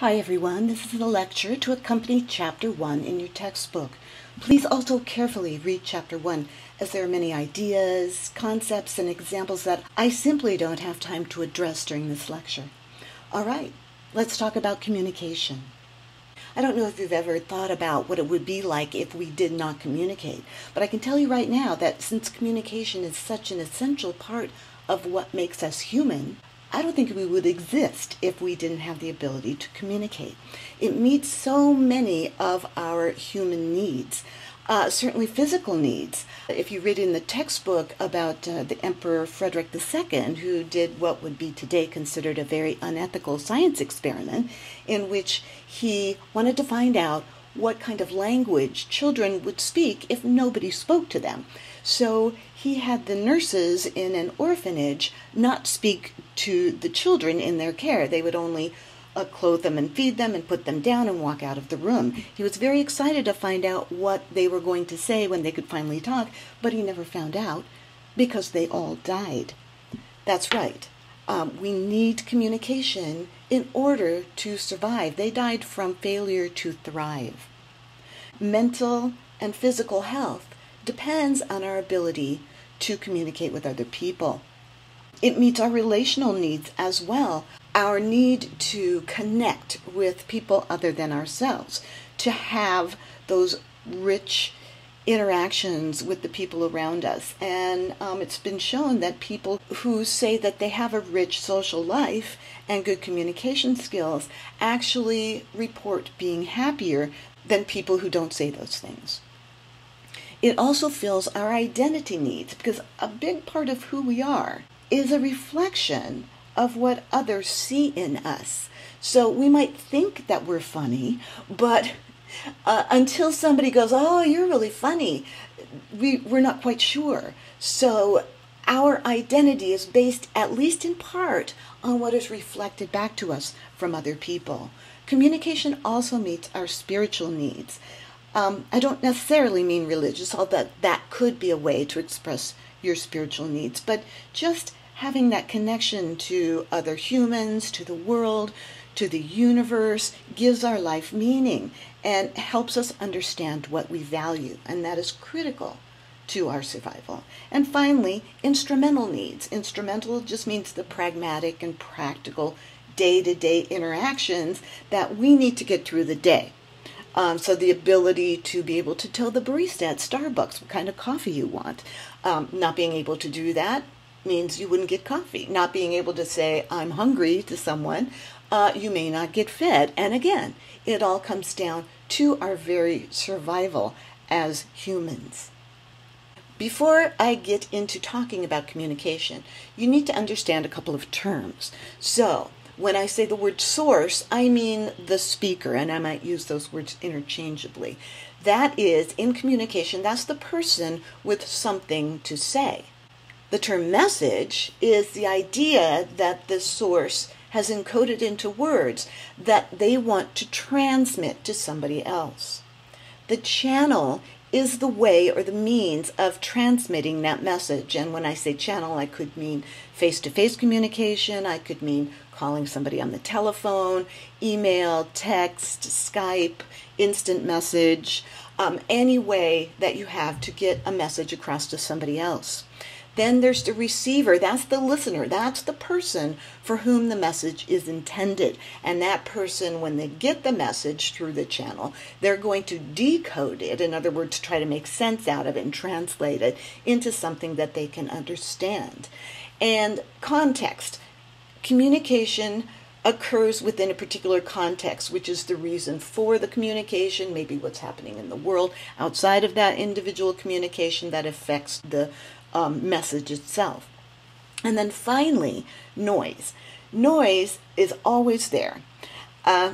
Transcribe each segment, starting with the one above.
Hi everyone, this is a lecture to accompany Chapter 1 in your textbook. Please also carefully read Chapter 1 as there are many ideas, concepts, and examples that I simply don't have time to address during this lecture. Alright, let's talk about communication. I don't know if you've ever thought about what it would be like if we did not communicate, but I can tell you right now that since communication is such an essential part of what makes us human, I don't think we would exist if we didn't have the ability to communicate. It meets so many of our human needs, certainly physical needs. If you read in the textbook about the Emperor Frederick II, who did what would be today considered a very unethical science experiment, in which he wanted to find out what kind of language children would speak if nobody spoke to them. So he had the nurses in an orphanage not speak to the children in their care. They would only clothe them and feed them and put them down and walk out of the room. He was very excited to find out what they were going to say when they could finally talk, but he never found out because they all died. That's right. We need communication in order to survive. They died from failure to thrive. Mental and physical health depends on our ability to communicate with other people. It meets our relational needs as well, our need to connect with people other than ourselves, to have those rich interactions with the people around us. And it's been shown that people who say that they have a rich social life and good communication skills actually report being happier than people who don't say those things. It also fills our identity needs, because a big part of who we are is a reflection of what others see in us. So we might think that we're funny, but until somebody goes, "Oh, you're really funny," we're not quite sure. So our identity is based, at least in part, on what is reflected back to us from other people. Communication also meets our spiritual needs. I don't necessarily mean religious, although that could be a way to express your spiritual needs, but just having that connection to other humans, to the world, to the universe, gives our life meaning and helps us understand what we value, and that is critical to our survival. And finally, instrumental needs. Instrumental just means the pragmatic and practical day-to-day interactions that we need to get through the day. So the ability to be able to tell the barista at Starbucks what kind of coffee you want. Not being able to do that means you wouldn't get coffee. Not being able to say, "I'm hungry" to someone, you may not get fed. And again, it all comes down to our very survival as humans. Before I get into talking about communication, you need to understand a couple of terms. So, when I say the word source, I mean the speaker, and I might use those words interchangeably. That is, in communication, that's the person with something to say. The term message is the idea that the source has encoded into words that they want to transmit to somebody else. The channel is the way or the means of transmitting that message. And when I say channel, I could mean face-to-face communication, I could mean calling somebody on the telephone, email, text, Skype, instant message, any way that you have to get a message across to somebody else. Then there's the receiver. That's the listener. That's the person for whom the message is intended. And that person, when they get the message through the channel, they're going to decode it. In other words, try to make sense out of it and translate it into something that they can understand. And context. Communication occurs within a particular context, which is the reason for the communication, maybe what's happening in the world outside of that individual communication that affects the message itself. And then finally, noise. Noise is always there,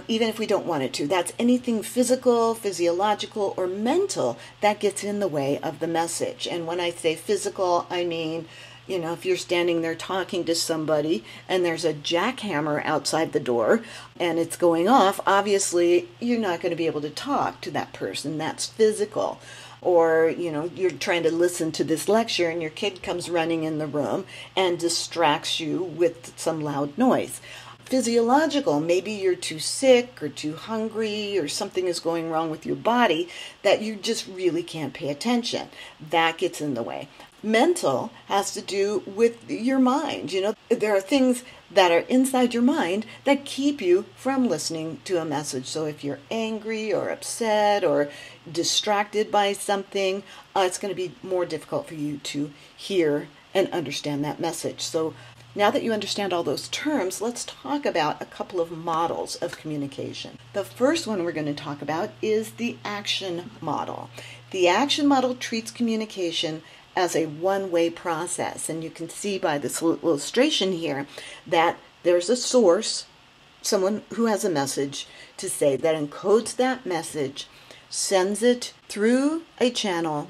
even if we don't want it to. That's anything physical, physiological, or mental that gets in the way of the message. And when I say physical, I mean, if you're standing there talking to somebody and there's a jackhammer outside the door and it's going off, obviously you're not going to be able to talk to that person. That's physical. Or, you're trying to listen to this lecture and your kid comes running in the room and distracts you with some loud noise. physiological. Maybe you're too sick or too hungry or something is going wrong with your body that you just really can't pay attention. That gets in the way. Mental has to do with your mind. There are things that are inside your mind that keep you from listening to a message. So if you're angry or upset or distracted by something, it's going to be more difficult for you to hear and understand that message. So now that you understand all those terms, let's talk about a couple of models of communication. The first one we're going to talk about is the action model. The action model treats communication as a one-way process. And you can see by this illustration here that there's a source, someone who has a message to say, that encodes that message, sends it through a channel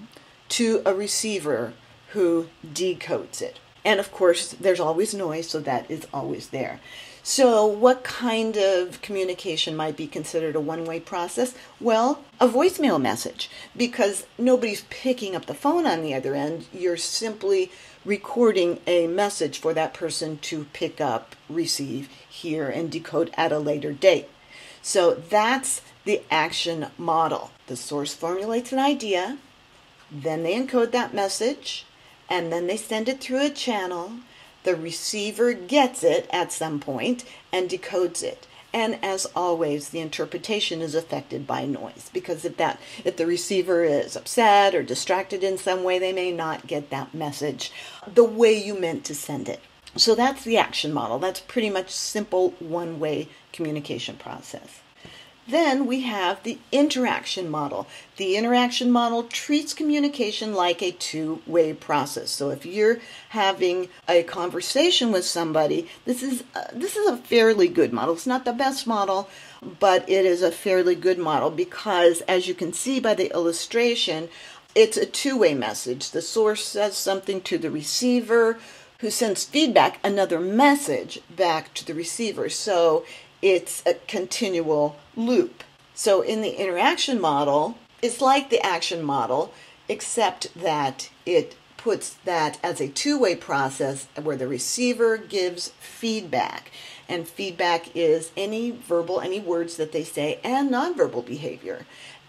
to a receiver who decodes it. And of course, there's always noise, so that is always there. So what kind of communication might be considered a one-way process? Well, a voicemail message, because nobody's picking up the phone on the other end. You're simply recording a message for that person to pick up, receive, hear, and decode at a later date. So that's the action model. The source formulates an idea, then they encode that message, and then they send it through a channel. The receiver gets it at some point and decodes it. And as always, the interpretation is affected by noise, because if the receiver is upset or distracted in some way, they may not get that message the way you meant to send it. So that's the action model. That's pretty much simple one-way communication process. Then we have the interaction model. The interaction model treats communication like a two-way process. So if you're having a conversation with somebody, this is a fairly good model. It's not the best model, but it is a fairly good model because, as you can see by the illustration, it's a two-way message. The source says something to the receiver, who sends feedback, another message back to the receiver. So it's a continual loop. So in the interaction model, it's like the action model, except that it puts that as a two-way process where the receiver gives feedback. And feedback is any words that they say, and nonverbal behavior.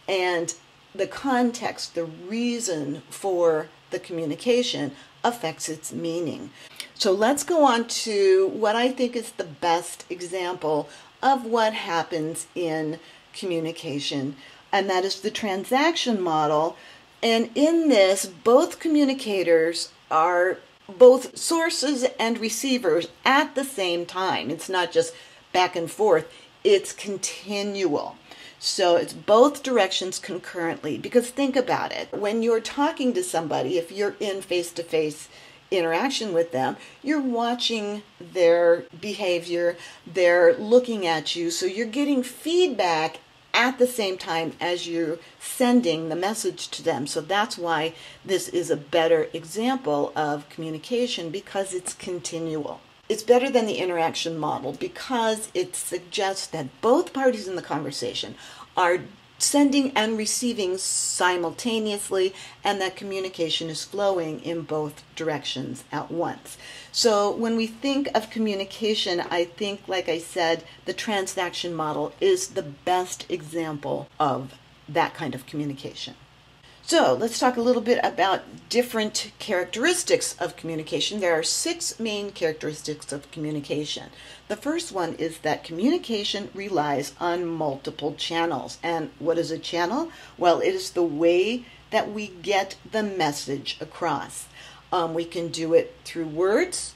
And the context, the reason for the communication affects its meaning. So let's go on to what I think is the best example of what happens in communication, and that is the transaction model. And in this, both communicators are both sources and receivers at the same time. It's not just back and forth, it's continual. So it's both directions concurrently, because think about it. When you're talking to somebody, if you're in face-to-face interaction with them, you're watching their behavior, they're looking at you, so you're getting feedback at the same time as you're sending the message to them. So that's why this is a better example of communication, because it's continual. It's better than the interaction model because it suggests that both parties in the conversation are sending and receiving simultaneously, and that communication is flowing in both directions at once. So when we think of communication, I think, like I said, the transaction model is the best example of that kind of communication. So let's talk a little bit about different characteristics of communication. There are 6 main characteristics of communication. The first one is that communication relies on multiple channels. And what is a channel? Well, it is the way that we get the message across. We can do it through words.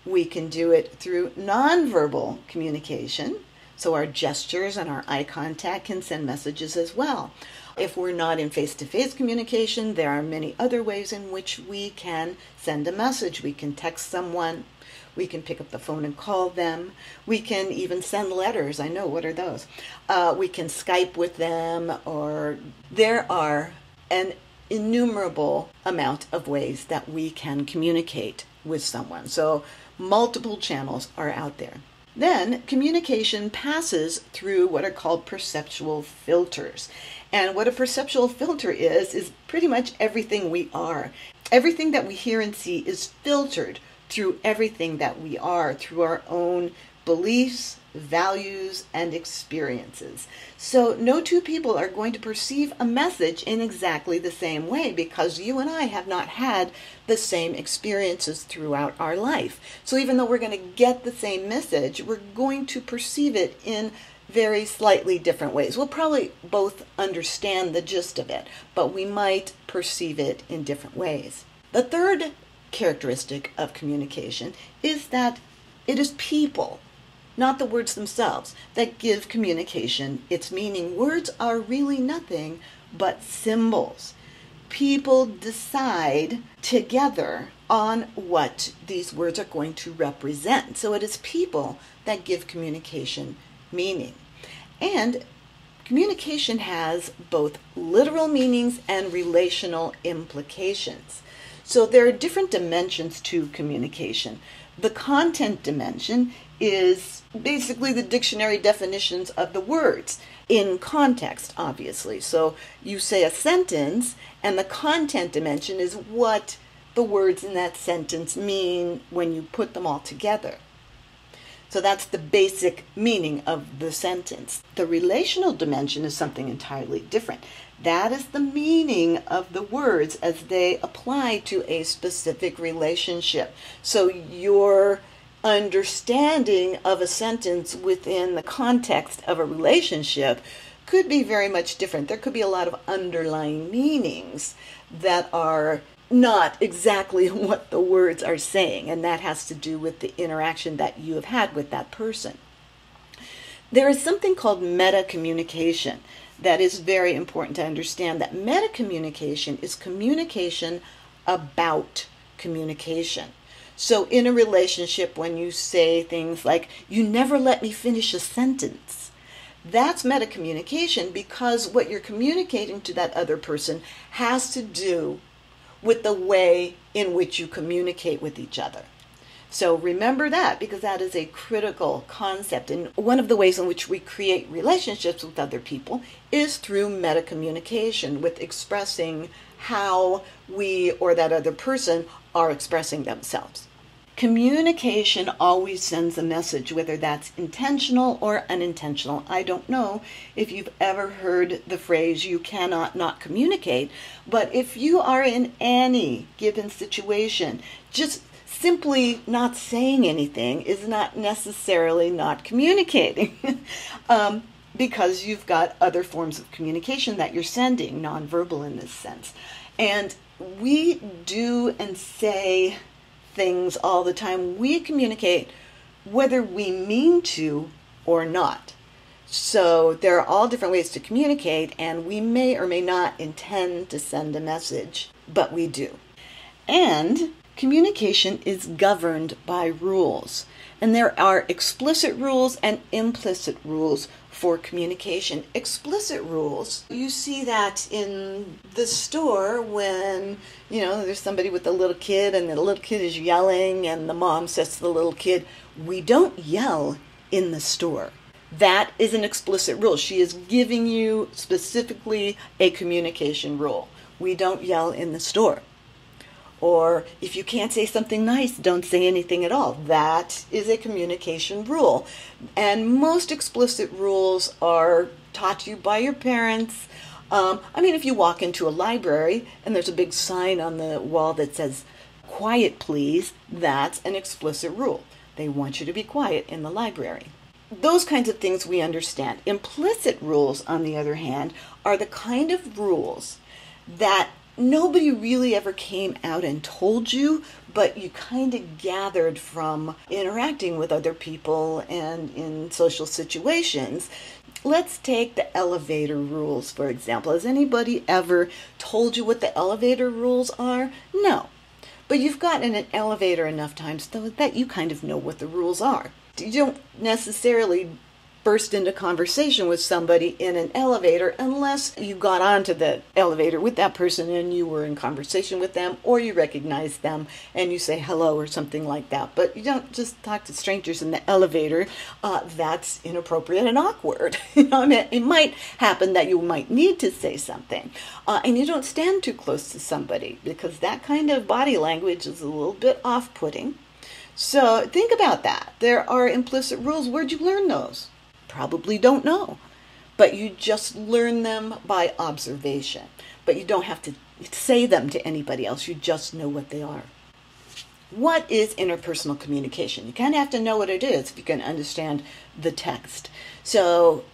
We can do it through nonverbal communication. So our gestures and our eye contact can send messages as well. If we're not in face-to-face communication, there are many other ways in which we can send a message. We can text someone. We can pick up the phone and call them. We can even send letters. I know, what are those? We can Skype with them, or there are an innumerable amount of ways that we can communicate with someone. So multiple channels are out there. Then communication passes through what are called perceptual filters. And what a perceptual filter is pretty much everything we are. Everything that we hear and see is filtered through everything that we are, through our own beliefs, values, and experiences. So no two people are going to perceive a message in exactly the same way because you and I have not had the same experiences throughout our life. So even though we're going to get the same message, we're going to perceive it in very slightly different ways. We'll probably both understand the gist of it, but we might perceive it in different ways. The third characteristic of communication is that it is people, not the words themselves, that give communication its meaning. Words are really nothing but symbols. People decide together on what these words are going to represent. So it is people that give communication meaning. And communication has both literal meanings and relational implications. So there are different dimensions to communication. The content dimension is basically the dictionary definitions of the words in context, obviously. So you say a sentence, and the content dimension is what the words in that sentence mean when you put them all together. So that's the basic meaning of the sentence. The relational dimension is something entirely different. That is the meaning of the words as they apply to a specific relationship. So your understanding of a sentence within the context of a relationship could be very much different. There could be a lot of underlying meanings that are not exactly what the words are saying, and that has to do with the interaction that you have had with that person. There is something called meta-communication that is very important to understand. That meta-communication is communication about communication. So in a relationship, when you say things like, "You never let me finish a sentence," that's meta-communication because what you're communicating to that other person has to do with the way in which you communicate with each other. So remember that, because that is a critical concept. And one of the ways in which we create relationships with other people is through meta-communication, with expressing how we or that other person are expressing themselves. Communication always sends a message, whether that's intentional or unintentional. I don't know if you've ever heard the phrase, "you cannot not communicate," but if you are in any given situation, just simply not saying anything is not necessarily not communicating. Because you've got other forms of communication that you're sending, nonverbal in this sense. And we do and say things all the time. We communicate whether we mean to or not. So there are all different ways to communicate, and we may or may not intend to send a message, but we do. And communication is governed by rules. And there are explicit rules and implicit rules for communication. Explicit rules, you see that in the store when, there's somebody with a little kid and the little kid is yelling and the mom says to the little kid, "We don't yell in the store." That is an explicit rule. She is giving you specifically a communication rule. We don't yell in the store. Or if you can't say something nice, don't say anything at all. That is a communication rule. And most explicit rules are taught to you by your parents. If you walk into a library and there's a big sign on the wall that says, "Quiet, please," that's an explicit rule. They want you to be quiet in the library. Those kinds of things we understand. Implicit rules, on the other hand, are the kind of rules that nobody really ever came out and told you, but you kind of gathered from interacting with other people and in social situations. Let's take the elevator rules, for example. Has anybody ever told you what the elevator rules are? No. But you've gotten in an elevator enough times that you kind of know what the rules are. You don't necessarily burst into conversation with somebody in an elevator unless you got onto the elevator with that person and you were in conversation with them, or you recognize them and you say hello or something like that. But you don't just talk to strangers in the elevator. That's inappropriate and awkward. It might happen that you might need to say something, and you don't stand too close to somebody because that kind of body language is a little bit off-putting. So think about that. There are implicit rules. Where'd you learn those? Probably don't know. But you just learn them by observation. But you don't have to say them to anybody else. You just know what they are. What is interpersonal communication? You kind of have to know what it is if you can understand the text. So,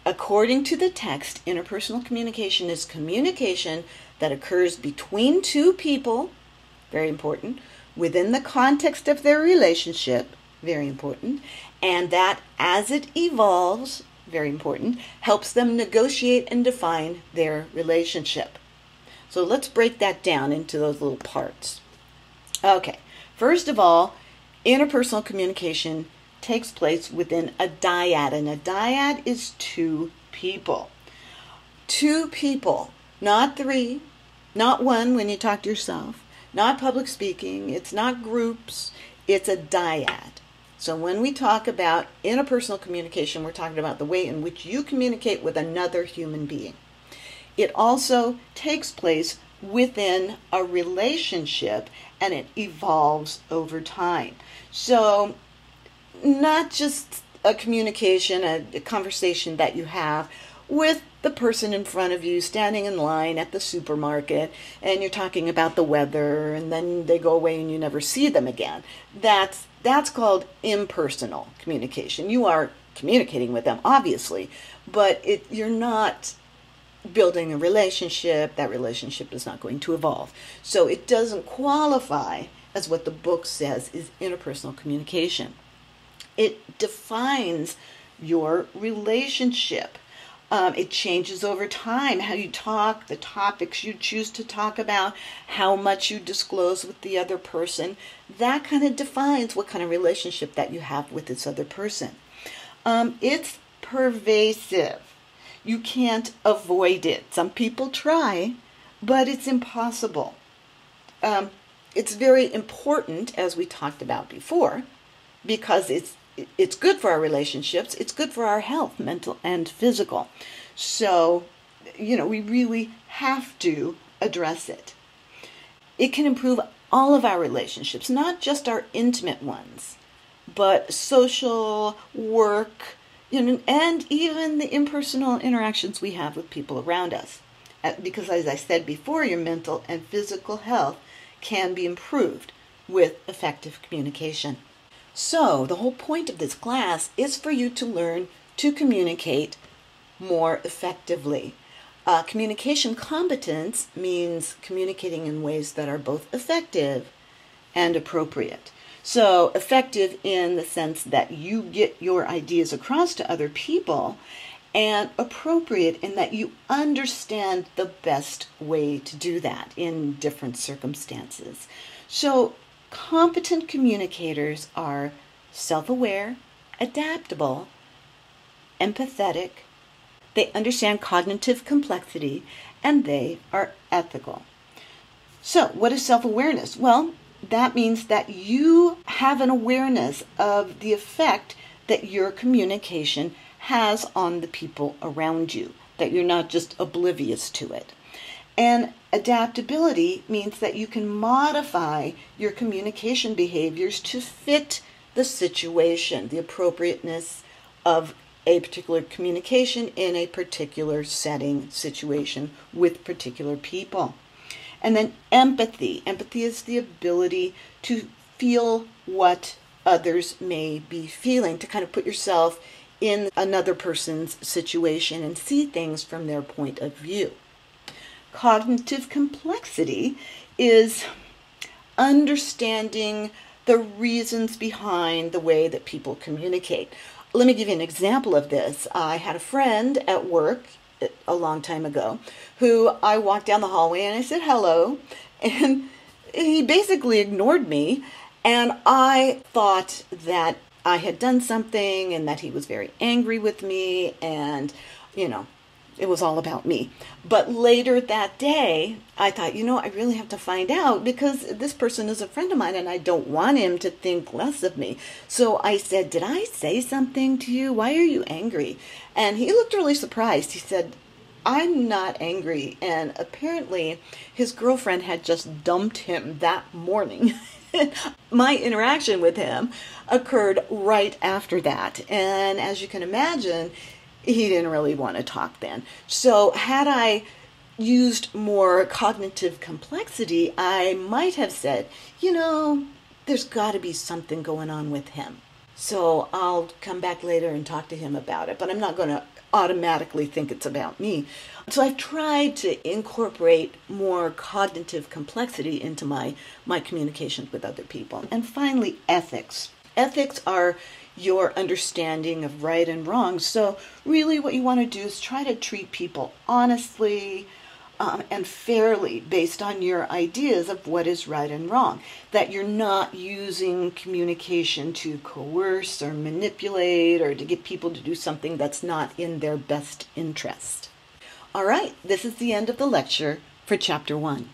according to the text, interpersonal communication is communication that occurs between two people, very important, within the context of their relationship, very important, and that as it evolves, very important, helps them negotiate and define their relationship. So let's break that down into those little parts. Okay, first of all, interpersonal communication takes place within a dyad, and a dyad is two people. Two people, not three, not one when you talk to yourself, not public speaking, it's not groups, it's a dyad. So when we talk about interpersonal communication, we're talking about the way in which you communicate with another human being. It also takes place within a relationship, and it evolves over time. So not just a communication, a conversation that you have with the person in front of you standing in line at the supermarket, and you're talking about the weather, and then they go away and you never see them again. That's called impersonal communication. You are communicating with them, obviously, but you're not building a relationship. That relationship is not going to evolve. So it doesn't qualify as what the book says is interpersonal communication. It defines your relationship. It changes over time, how you talk, the topics you choose to talk about, how much you disclose with the other person. That kind of defines what kind of relationship that you have with this other person. It's pervasive. You can't avoid it. Some people try, but it's impossible. It's very important, as we talked about before, because it's good for our relationships. It's good for our health, mental and physical. So, we really have to address it. It can improve all of our relationships, not just our intimate ones, but social, work, and even the impersonal interactions we have with people around us. Because as I said before, your mental and physical health can be improved with effective communication. So the whole point of this class is for you to learn to communicate more effectively. Communication competence means communicating in ways that are both effective and appropriate. So effective in the sense that you get your ideas across to other people, and appropriate in that you understand the best way to do that in different circumstances. So competent communicators are self-aware, adaptable, empathetic, they understand cognitive complexity, and they are ethical. So what is self-awareness? Well, that means that you have an awareness of the effect that your communication has on the people around you, that you're not just oblivious to it. And adaptability means that you can modify your communication behaviors to fit the situation, the appropriateness of a particular communication in a particular setting, situation with particular people. And then empathy. Empathy is the ability to feel what others may be feeling, to kind of put yourself in another person's situation and see things from their point of view. Cognitive complexity is understanding the reasons behind the way that people communicate. Let me give you an example of this. I had a friend at work a long time ago who I walked down the hallway and I said hello, and he basically ignored me, and I thought that I had done something and that he was very angry with me, and it was all about me. But later that day, I thought, I really have to find out, because this person is a friend of mine and I don't want him to think less of me. So I said, did I say something to you? Why are you angry? And he looked really surprised. He said, I'm not angry. And apparently his girlfriend had just dumped him that morning. My interaction with him occurred right after that. And as you can imagine, he didn't really want to talk then. So had I used more cognitive complexity, I might have said, there's got to be something going on with him. So I'll come back later and talk to him about it, but I'm not going to automatically think it's about me. So I've tried to incorporate more cognitive complexity into my communications with other people. And finally, ethics. Ethics are your understanding of right and wrong. So really what you want to do is try to treat people honestly, and fairly based on your ideas of what is right and wrong. That you're not using communication to coerce or manipulate or to get people to do something that's not in their best interest. All right, this is the end of the lecture for Chapter 1.